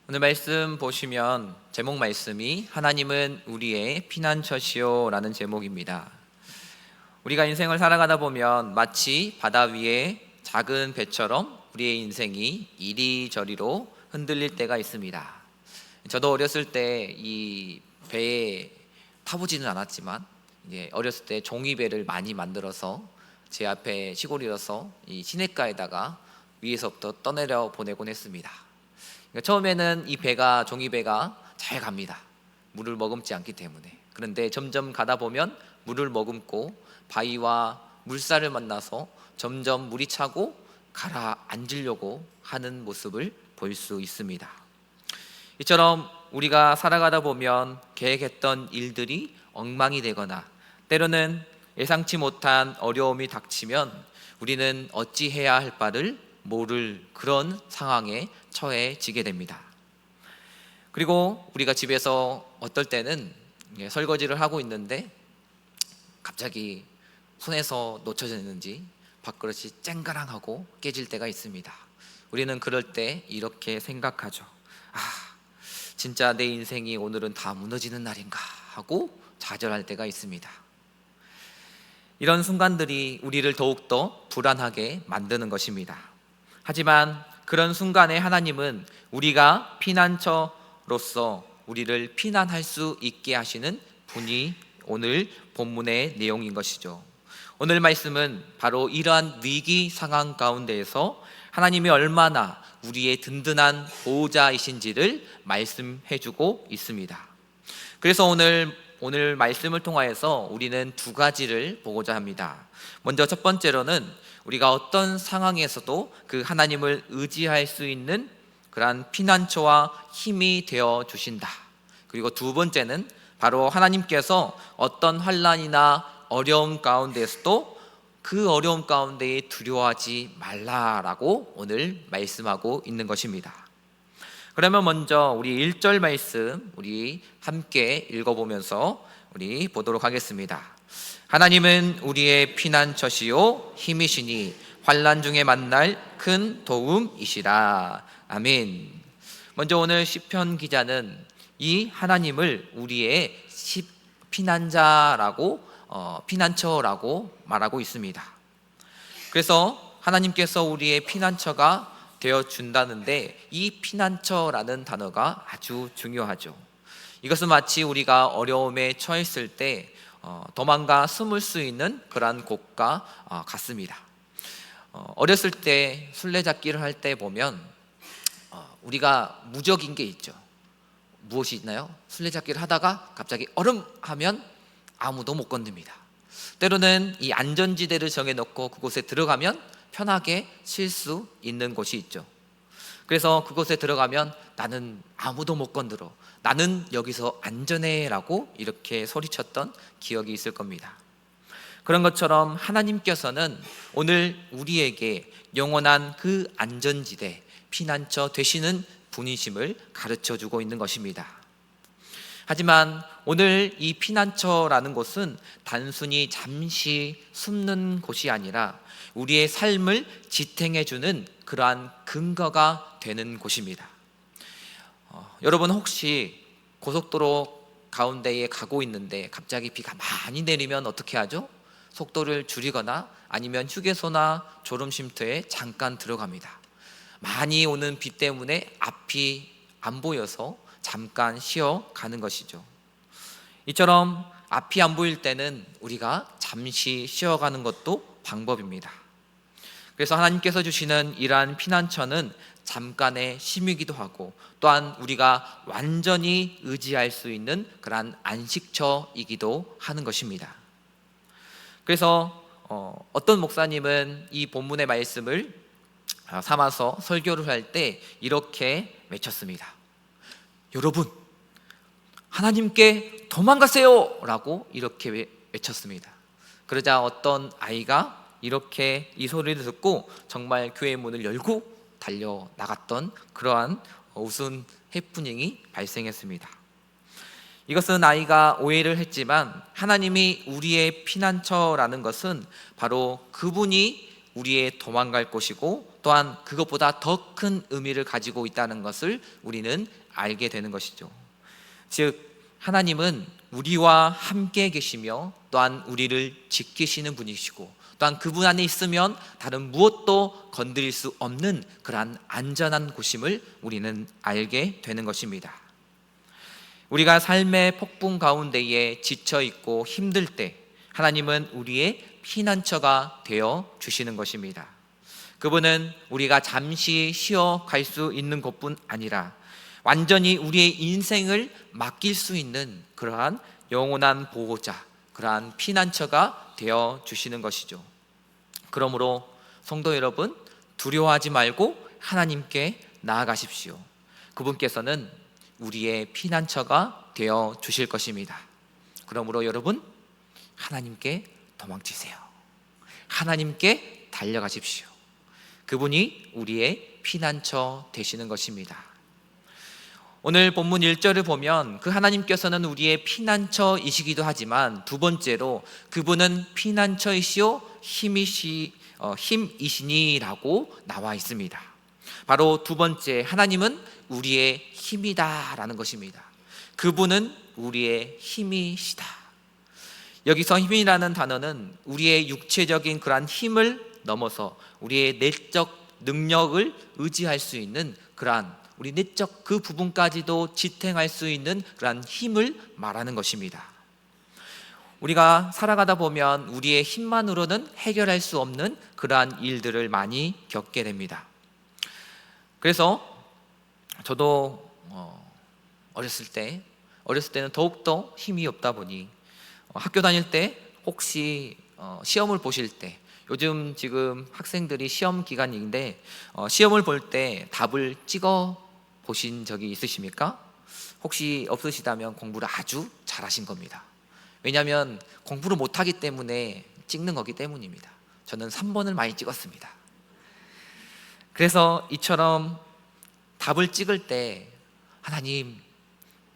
오늘 말씀 보시면 제목 말씀이 하나님은 우리의 피난처시오 라는 제목입니다. 우리가 인생을 살아가다 보면 마치 바다 위에 작은 배처럼 우리의 인생이 이리저리로 흔들릴 때가 있습니다. 저도 어렸을 때 이 배에 타보지는 않았지만 이제 어렸을 때 종이배를 많이 만들어서 제 앞에 시골이어서 이 시냇가에다가 위에서부터 떠내려 보내곤 했습니다. 처음에는 이 배가 종이배가 잘 갑니다. 물을 머금지 않기 때문에. 그런데 점점 가다 보면 물을 머금고 바위와 물살을 만나서 점점 물이 차고 가라앉으려고 하는 모습을 볼 수 있습니다. 이처럼 우리가 살아가다 보면 계획했던 일들이 엉망이 되거나 때로는 예상치 못한 어려움이 닥치면 우리는 어찌해야 할 바를 모를 그런 상황에 처해지게 됩니다. 그리고 우리가 집에서 어떨 때는 설거지를 하고 있는데 갑자기 손에서 놓쳐졌는지 밥그릇이 쨍가랑하고 깨질 때가 있습니다. 우리는 그럴 때 이렇게 생각하죠. 진짜 내 인생이 오늘은 다 무너지는 날인가 하고 좌절할 때가 있습니다. 이런 순간들이 우리를 더욱더 불안하게 만드는 것입니다. 하지만 그런 순간에 하나님은 우리가 피난처로서 우리를 피난할 수 있게 하시는 분이 오늘 본문의 내용인 것이죠. 오늘 말씀은 바로 이러한 위기 상황 가운데에서 하나님이 얼마나 우리의 든든한 보호자이신지를 말씀해주고 있습니다. 그래서 오늘 말씀을 통하여서 우리는 두 가지를 보고자 합니다. 먼저 첫 번째로는 우리가 어떤 상황에서도 그 하나님을 의지할 수 있는 그러한 피난처와 힘이 되어 주신다. 그리고 두 번째는 바로 하나님께서 어떤 환난이나 어려움 가운데서도 그 어려움 가운데에 두려워하지 말라라고 오늘 말씀하고 있는 것입니다. 그러면 먼저 우리 1절 말씀 우리 함께 읽어보면서 우리 보도록 하겠습니다. 하나님은 우리의 피난처시요 힘이시니 환난 중에 만날 큰 도움이시라. 아멘. 먼저 오늘 시편 기자는 이 하나님을 우리의 피난처라고 말하고 있습니다. 그래서 하나님께서 우리의 피난처가 되어 준다는데 이 피난처라는 단어가 아주 중요하죠. 이것은 마치 우리가 어려움에 처했을 때 도망가 숨을 수 있는 그러한 곳과 같습니다. 어렸을 때 술래잡기를 할 때 보면 우리가 무적인 게 있죠. 무엇이 있나요? 술래잡기를 하다가 갑자기 얼음 하면 아무도 못 건듭니다. 때로는 이 안전지대를 정해놓고 그곳에 들어가면 편하게 쉴 수 있는 곳이 있죠. 그래서 그곳에 들어가면 나는 아무도 못 건드려, 나는 여기서 안전해 라고 이렇게 소리쳤던 기억이 있을 겁니다. 그런 것처럼 하나님께서는 오늘 우리에게 영원한 그 안전지대, 피난처 되시는 분이심을 가르쳐주고 있는 것입니다. 하지만 오늘 이 피난처라는 곳은 단순히 잠시 숨는 곳이 아니라 우리의 삶을 지탱해주는 그러한 근거가 되는 곳입니다. 여러분 혹시 고속도로 가운데에 가고 있는데 갑자기 비가 많이 내리면 어떻게 하죠? 속도를 줄이거나 아니면 휴게소나 졸음쉼터에 잠깐 들어갑니다. 많이 오는 비 때문에 앞이 안 보여서 잠깐 쉬어가는 것이죠. 이처럼 앞이 안 보일 때는 우리가 잠시 쉬어가는 것도 방법입니다. 그래서 하나님께서 주시는 이러한 피난처는 잠깐의 쉼이기도 하고 또한 우리가 완전히 의지할 수 있는 그러한 안식처이기도 하는 것입니다. 그래서 어떤 목사님은 이 본문의 말씀을 삼아서 설교를 할 때 이렇게 외쳤습니다. 여러분, 하나님께 도망가세요! 라고 이렇게 외쳤습니다. 그러자 어떤 아이가 이렇게 이 소리를 듣고 정말 교회 문을 열고 달려나갔던 그러한 웃음 해프닝이 발생했습니다. 이것은 아이가 오해를 했지만 하나님이 우리의 피난처라는 것은 바로 그분이 우리의 도망갈 곳이고 또한 그것보다 더 큰 의미를 가지고 있다는 것을 우리는 알게 되는 것이죠. 즉 하나님은 우리와 함께 계시며 또한 우리를 지키시는 분이시고, 또한 그분 안에 있으면 다른 무엇도 건드릴 수 없는 그러한 안전한 곳임을 우리는 알게 되는 것입니다. 우리가 삶의 폭풍 가운데에 지쳐 있고 힘들 때 하나님은 우리의 피난처가 되어 주시는 것입니다. 그분은 우리가 잠시 쉬어 갈 수 있는 것뿐 아니라 완전히 우리의 인생을 맡길 수 있는 그러한 영원한 보호자, 그러한 피난처가 되어 주시는 것이죠. 그러므로 성도 여러분, 두려워하지 말고 하나님께 나아가십시오. 그분께서는 우리의 피난처가 되어 주실 것입니다. 그러므로 여러분, 하나님께 도망치세요. 하나님께 달려가십시오. 그분이 우리의 피난처 되시는 것입니다. 오늘 본문 1절을 보면 그 하나님께서는 우리의 피난처이시기도 하지만 두 번째로 그분은 피난처이시오 힘이시니라고 나와 있습니다. 바로 두 번째, 하나님은 우리의 힘이다라는 것입니다. 그분은 우리의 힘이시다. 여기서 힘이라는 단어는 우리의 육체적인 그러한 힘을 넘어서 우리의 내적 능력을 의지할 수 있는 그러한 우리 내적 그 부분까지도 지탱할 수 있는 그러한 힘을 말하는 것입니다. 우리가 살아가다 보면 우리의 힘만으로는 해결할 수 없는 그러한 일들을 많이 겪게 됩니다. 그래서 저도 어렸을 때는 더욱더 힘이 없다 보니 학교 다닐 때 혹시 시험을 보실 때, 요즘 지금 학생들이 시험 기간인데 시험을 볼 때 답을 찍어 보신 적이 있으십니까? 혹시 없으시다면 공부를 아주 잘하신 겁니다. 왜냐하면 공부를 못하기 때문에 찍는 거기 때문입니다. 저는 3번을 많이 찍었습니다. 그래서 이처럼 답을 찍을 때 하나님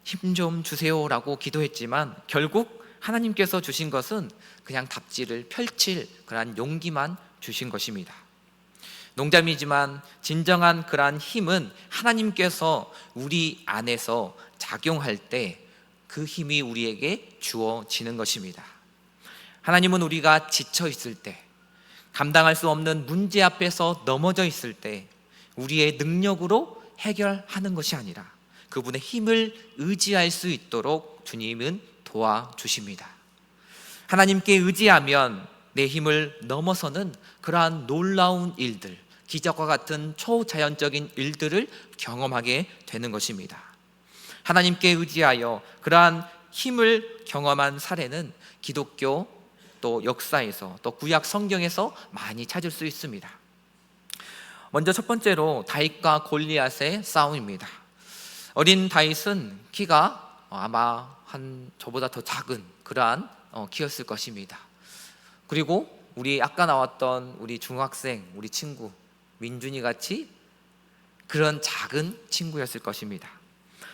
힘 좀 주세요라고 기도했지만 결국 하나님께서 주신 것은 그냥 답지를 펼칠 그러한 용기만 주신 것입니다. 농담이지만 진정한 그러한 힘은 하나님께서 우리 안에서 작용할 때 그 힘이 우리에게 주어지는 것입니다. 하나님은 우리가 지쳐 있을 때, 감당할 수 없는 문제 앞에서 넘어져 있을 때 우리의 능력으로 해결하는 것이 아니라 그분의 힘을 의지할 수 있도록 주님은 도와주십니다. 하나님께 의지하면 내 힘을 넘어서는 그러한 놀라운 일들, 기적과 같은 초자연적인 일들을 경험하게 되는 것입니다. 하나님께 의지하여 그러한 힘을 경험한 사례는 기독교 또 역사에서 또 구약 성경에서 많이 찾을 수 있습니다. 먼저 첫 번째로 다윗과 골리앗의 싸움입니다. 어린 다윗은 키가 아마 한 저보다 더 작은 그러한 키였을 것입니다. 그리고 우리 아까 나왔던 우리 중학생, 우리 친구 민준이 같이 그런 작은 친구였을 것입니다.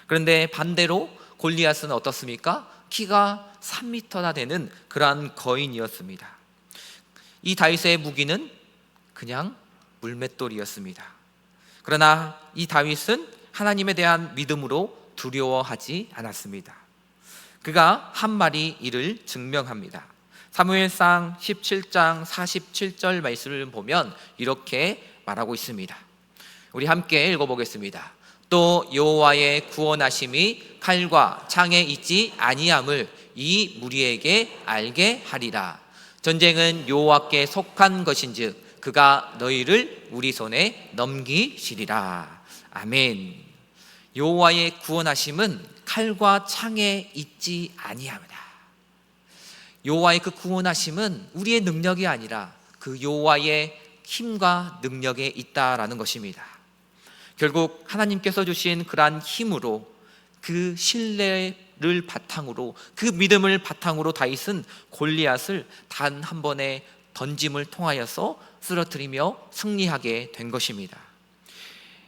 그런데 반대로 골리앗은 어떻습니까? 키가 3m나 되는 그러한 거인이었습니다. 이 다윗의 무기는 그냥 물맷돌이었습니다. 그러나 이 다윗은 하나님에 대한 믿음으로 두려워하지 않았습니다. 그가 한 말이 이를 증명합니다. 사무엘상 17장 47절 말씀을 보면 이렇게 말하고 있습니다. 우리 함께 읽어보겠습니다. 또 여호와의 구원하심이 칼과 창에 있지 아니함을 이 무리에게 알게 하리라. 전쟁은 여호와께 속한 것인즉 그가 너희를 우리 손에 넘기시리라. 아멘. 여호와의 구원하심은 칼과 창에 있지 아니함이다. 여호와의 그 구원하심은 우리의 능력이 아니라 그 여호와의 힘과 능력에 있다라는 것입니다. 결국 하나님께서 주신 그러한 힘으로, 그 신뢰를 바탕으로, 그 믿음을 바탕으로 다윗은 골리앗을 단 한 번의 던짐을 통하여서 쓰러뜨리며 승리하게 된 것입니다.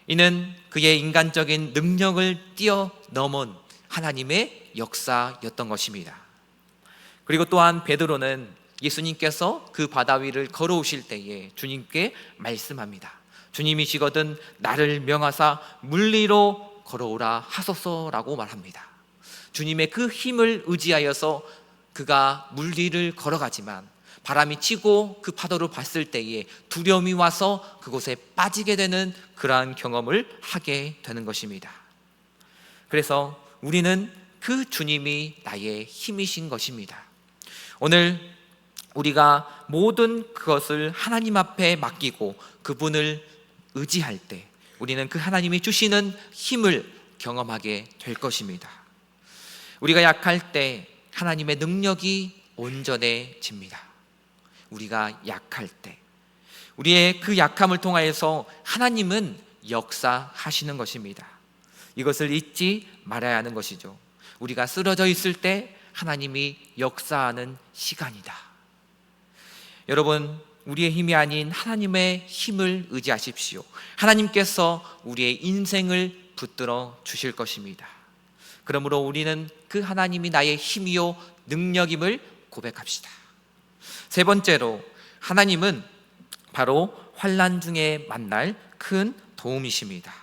이는 그의 인간적인 능력을 뛰어넘은 하나님의 역사였던 것입니다. 그리고 또한 베드로는 예수님께서 그 바다 위를 걸어오실 때에 주님께 말씀합니다. 주님이시거든 나를 명하사 물리로 걸어오라 하소서라고 말합니다. 주님의 그 힘을 의지하여서 그가 물리를 걸어가지만 바람이 치고 그 파도를 봤을 때에 두려움이 와서 그곳에 빠지게 되는 그러한 경험을 하게 되는 것입니다. 그래서 우리는 그 주님이 나의 힘이신 것입니다. 오늘 우리가 모든 그것을 하나님 앞에 맡기고 그분을 의지할 때 우리는 그 하나님이 주시는 힘을 경험하게 될 것입니다. 우리가 약할 때 하나님의 능력이 온전해집니다. 우리가 약할 때 우리의 그 약함을 통하여서 하나님은 역사하시는 것입니다. 이것을 잊지 말아야 하는 것이죠. 우리가 쓰러져 있을 때 하나님이 역사하는 시간이다. 여러분, 우리의 힘이 아닌 하나님의 힘을 의지하십시오. 하나님께서 우리의 인생을 붙들어 주실 것입니다. 그러므로 우리는 그 하나님이 나의 힘이요 능력임을 고백합시다. 세 번째로, 하나님은 바로 환난 중에 만날 큰 도움이십니다.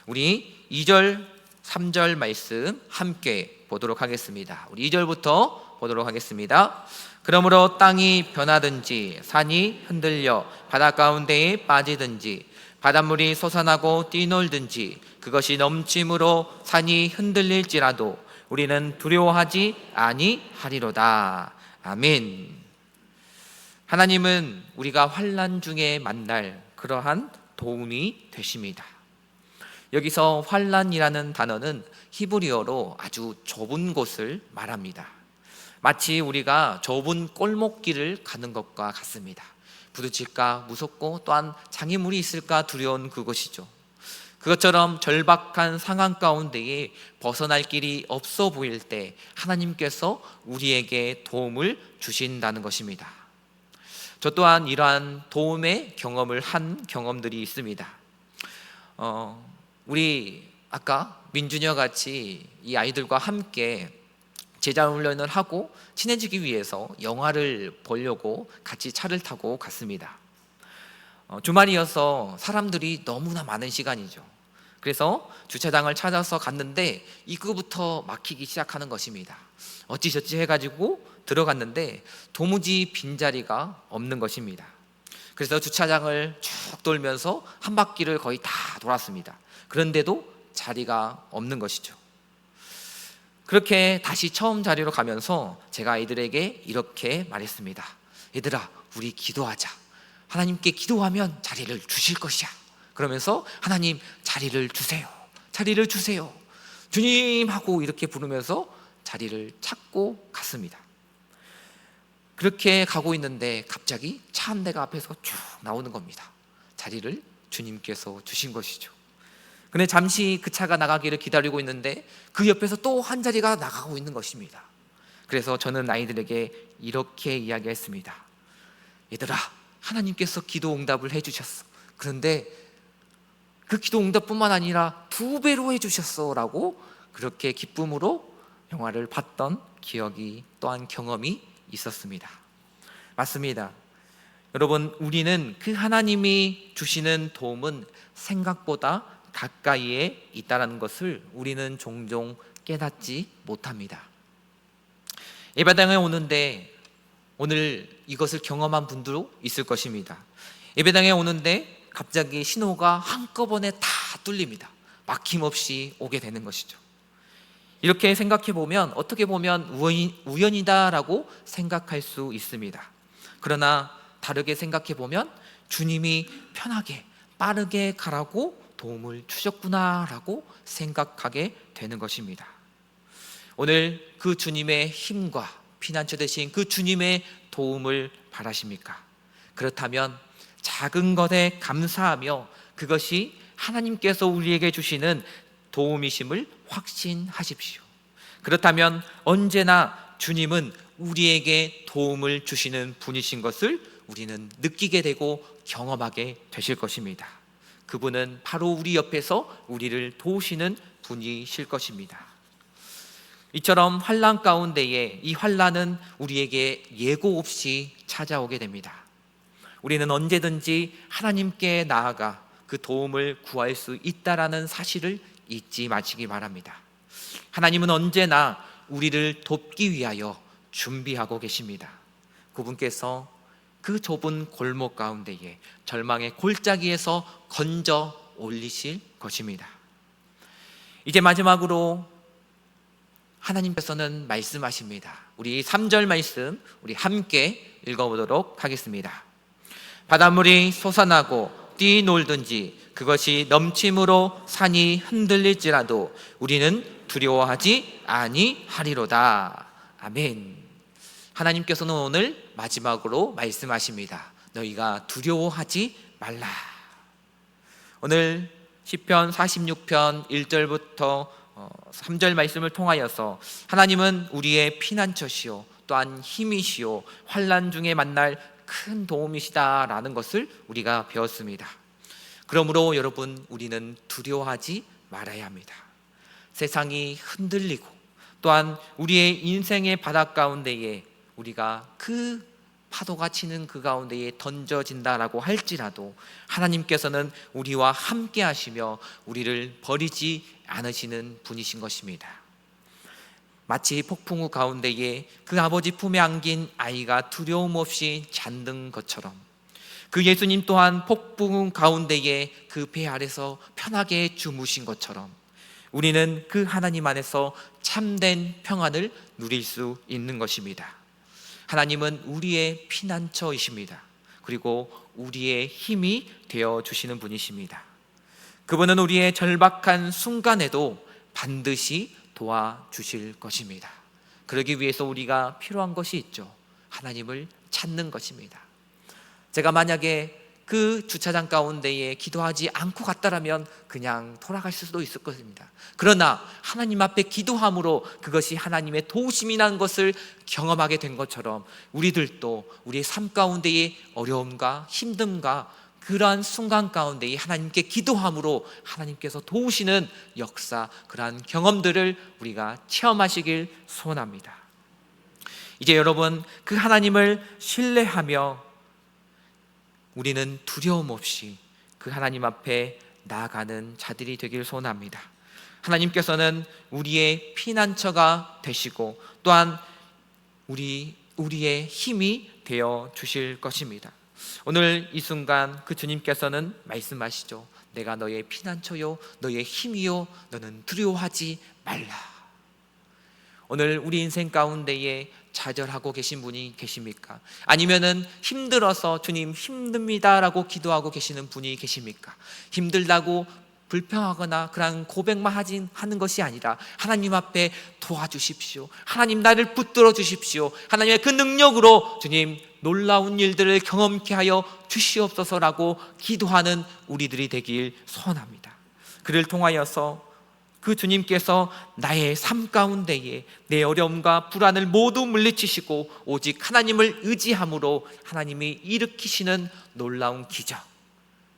우리 2절, 3절 말씀 함께 보도록 하겠습니다. 우리 2절부터 보도록 하겠습니다. 그러므로 땅이 변하든지 산이 흔들려 바다 가운데에 빠지든지 바닷물이 솟아나고 뛰놀든지 그것이 넘침으로 산이 흔들릴지라도 우리는 두려워하지 아니하리로다. 아멘. 하나님은 우리가 환난 중에 만날 그러한 도움이 되십니다. 여기서 환난이라는 단어는 히브리어로 아주 좁은 곳을 말합니다. 마치 우리가 좁은 골목길을 가는 것과 같습니다. 부딪힐까 무섭고 또한 장애물이 있을까 두려운 그것이죠. 그것처럼 절박한 상황 가운데에 벗어날 길이 없어 보일 때 하나님께서 우리에게 도움을 주신다는 것입니다. 저 또한 이러한 도움의 경험을 한 경험들이 있습니다. 우리 아까 민준이와 같이 이 아이들과 함께 제자 훈련을 하고 친해지기 위해서 영화를 보려고 같이 차를 타고 갔습니다. 주말이어서 사람들이 너무나 많은 시간이죠. 그래서 주차장을 찾아서 갔는데 입구부터 막히기 시작하는 것입니다. 어찌저찌 해가지고 들어갔는데 도무지 빈자리가 없는 것입니다. 그래서 주차장을 쭉 돌면서 한 바퀴를 거의 다 돌았습니다. 그런데도 자리가 없는 것이죠. 그렇게 다시 처음 자리로 가면서 제가 아이들에게 이렇게 말했습니다. 얘들아, 우리 기도하자. 하나님께 기도하면 자리를 주실 것이야. 그러면서 하나님 자리를 주세요. 자리를 주세요. 주님 하고 이렇게 부르면서 자리를 찾고 갔습니다. 그렇게 가고 있는데 갑자기 차 한 대가 앞에서 쭉 나오는 겁니다. 자리를 주님께서 주신 것이죠. 근데 잠시 그 차가 나가기를 기다리고 있는데 그 옆에서 또 한 자리가 나가고 있는 것입니다. 그래서 저는 아이들에게 이렇게 이야기했습니다. 얘들아, 하나님께서 기도 응답을 해주셨어. 그런데 그 기도 응답뿐만 아니라 2배로 해주셨어 라고 그렇게 기쁨으로 영화를 봤던 기억이 또한 경험이 있었습니다. 맞습니다. 여러분, 우리는 그 하나님이 주시는 도움은 생각보다 가까이에 있다는 것을 우리는 종종 깨닫지 못합니다. 예배당에 오는데 오늘 이것을 경험한 분도 있을 것입니다. 예배당에 오는데 갑자기 신호가 한꺼번에 다 뚫립니다. 막힘없이 오게 되는 것이죠. 이렇게 생각해 보면 어떻게 보면 우연이다라고 생각할 수 있습니다. 그러나 다르게 생각해 보면 주님이 편하게 빠르게 가라고 도움을 주셨구나라고 생각하게 되는 것입니다. 오늘 그 주님의 힘과 피난처 되신 그 주님의 도움을 바라십니까? 그렇다면 작은 것에 감사하며 그것이 하나님께서 우리에게 주시는 도움이심을 확신하십시오. 그렇다면 언제나 주님은 우리에게 도움을 주시는 분이신 것을 우리는 느끼게 되고 경험하게 되실 것입니다. 그분은 바로 우리 옆에서 우리를 도우시는 분이실 것입니다. 이처럼 환난 가운데에 이 환난은 우리에게 예고 없이 찾아오게 됩니다. 우리는 언제든지 하나님께 나아가 그 도움을 구할 수 있다라는 사실을 잊지 마시기 바랍니다. 하나님은 언제나 우리를 돕기 위하여 준비하고 계십니다. 그분께서 그 좁은 골목 가운데에 절망의 골짜기에서 건져 올리실 것입니다. 이제 마지막으로 하나님께서는 말씀하십니다. 우리 3절 말씀 우리 함께 읽어보도록 하겠습니다. 바닷물이 솟아나고 뛰놀든지 그것이 넘침으로 산이 흔들릴지라도 우리는 두려워하지 아니하리로다. 아멘. 하나님께서는 오늘 마지막으로 말씀하십니다. 너희가 두려워하지 말라. 오늘 시편 46편 1절부터 3절 말씀을 통하여서 하나님은 우리의 피난처시요 또한 힘이시요 환난 중에 만날 큰 도움이시다라는 것을 우리가 배웠습니다. 그러므로 여러분, 우리는 두려워하지 말아야 합니다. 세상이 흔들리고 또한 우리의 인생의 바닷 가운데에 우리가 그 파도가 치는 그 가운데에 던져진다라고 할지라도 하나님께서는 우리와 함께 하시며 우리를 버리지 않으시는 분이신 것입니다. 마치 폭풍 우 가운데에 그 아버지 품에 안긴 아이가 두려움 없이 잠든 것처럼 그 예수님 또한 폭풍 가운데에 그 배 아래서 편하게 주무신 것처럼 우리는 그 하나님 안에서 참된 평안을 누릴 수 있는 것입니다. 하나님은 우리의 피난처이십니다. 그리고 우리의 힘이 되어주시는 분이십니다. 그분은 우리의 절박한 순간에도 반드시 도와주실 것입니다. 그러기 위해서 우리가 필요한 것이 있죠. 하나님을 찾는 것입니다. 제가 만약에 그 주차장 가운데에 기도하지 않고 갔다라면 그냥 돌아갈 수도 있을 것입니다. 그러나 하나님 앞에 기도함으로 그것이 하나님의 도우심이라는 것을 경험하게 된 것처럼 우리들도 우리의 삶 가운데의 어려움과 힘듦과 그러한 순간 가운데에 하나님께 기도함으로 하나님께서 도우시는 역사, 그러한 경험들을 우리가 체험하시길 소원합니다. 이제 여러분, 그 하나님을 신뢰하며 우리는 두려움 없이 그 하나님 앞에 나아가는 자들이 되길 소원합니다. 하나님께서는 우리의 피난처가 되시고 또한 우리의 힘이 되어 주실 것입니다. 오늘 이 순간 그 주님께서는 말씀하시죠. 내가 너의 피난처요 너의 힘이요 너는 두려워하지 말라. 오늘 우리 인생 가운데에 좌절하고 계신 분이 계십니까? 아니면은 힘들어서 주님 힘듭니다라고 기도하고 계시는 분이 계십니까? 힘들다고 불평하거나 그런 고백만 하는 것이 아니라 하나님 앞에 도와주십시오. 하나님 나를 붙들어 주십시오. 하나님의 그 능력으로 주님 놀라운 일들을 경험케 하여 주시옵소서라고 기도하는 우리들이 되길 소원합니다. 그를 통하여서 그 주님께서 나의 삶 가운데에 내 어려움과 불안을 모두 물리치시고 오직 하나님을 의지함으로 하나님이 일으키시는 놀라운 기적,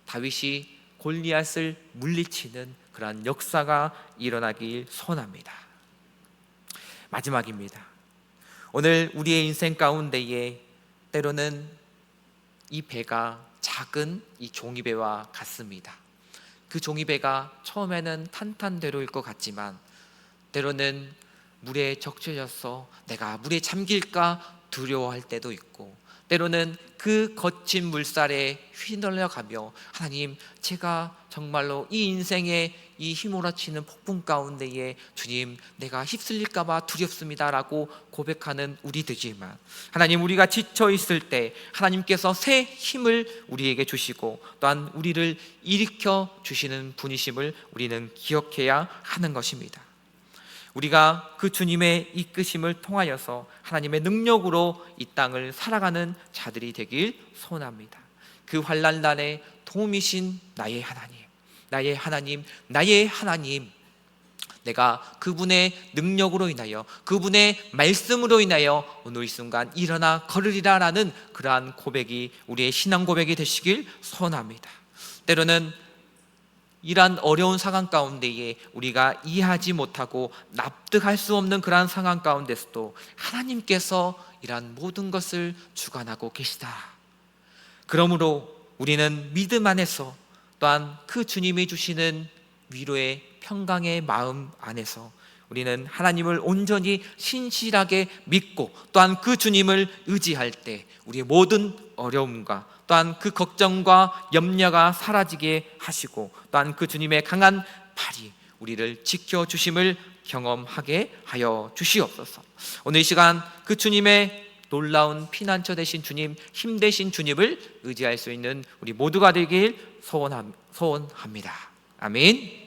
다윗이 골리앗을 물리치는 그러한 역사가 일어나길 소원합니다. 마지막입니다. 오늘 우리의 인생 가운데에 때로는 이 배가 작은 이 종이배와 같습니다. 그 종이배가 처음에는 탄탄대로일 것 같지만 때로는 물에 적셔져서 내가 물에 잠길까 두려워할 때도 있고 때로는 그 거친 물살에 휘날려가며 하나님 제가 정말로 이 인생의 이 휘몰아치는 폭풍 가운데에 주님 내가 휩쓸릴까 봐 두렵습니다 라고 고백하는 우리들이지만 하나님 우리가 지쳐 있을 때 하나님께서 새 힘을 우리에게 주시고 또한 우리를 일으켜 주시는 분이심을 우리는 기억해야 하는 것입니다. 우리가 그 주님의 이끄심을 통하여서 하나님의 능력으로 이 땅을 살아가는 자들이 되길 소원합니다. 그 환난 날에 도움이신 나의 하나님, 나의 하나님, 나의 하나님, 내가 그분의 능력으로 인하여 그분의 말씀으로 인하여 오늘 이 순간 일어나 걸으리라 라는 그러한 고백이 우리의 신앙 고백이 되시길 소원합니다. 때로는 이러한 어려운 상황 가운데에 우리가 이해하지 못하고 납득할 수 없는 그러한 상황 가운데서도 하나님께서 이러한 모든 것을 주관하고 계시다. 그러므로 우리는 믿음 안에서 또한 그 주님이 주시는 위로의 평강의 마음 안에서 우리는 하나님을 온전히 신실하게 믿고 또한 그 주님을 의지할 때 우리의 모든 어려움과 또한 그 걱정과 염려가 사라지게 하시고 또한 그 주님의 강한 팔이 우리를 지켜주심을 경험하게 하여 주시옵소서. 오늘 이 시간 그 주님의 놀라운 피난처 되신 주님, 힘 되신 주님을 의지할 수 있는 우리 모두가 되길 소원합니다. 아멘.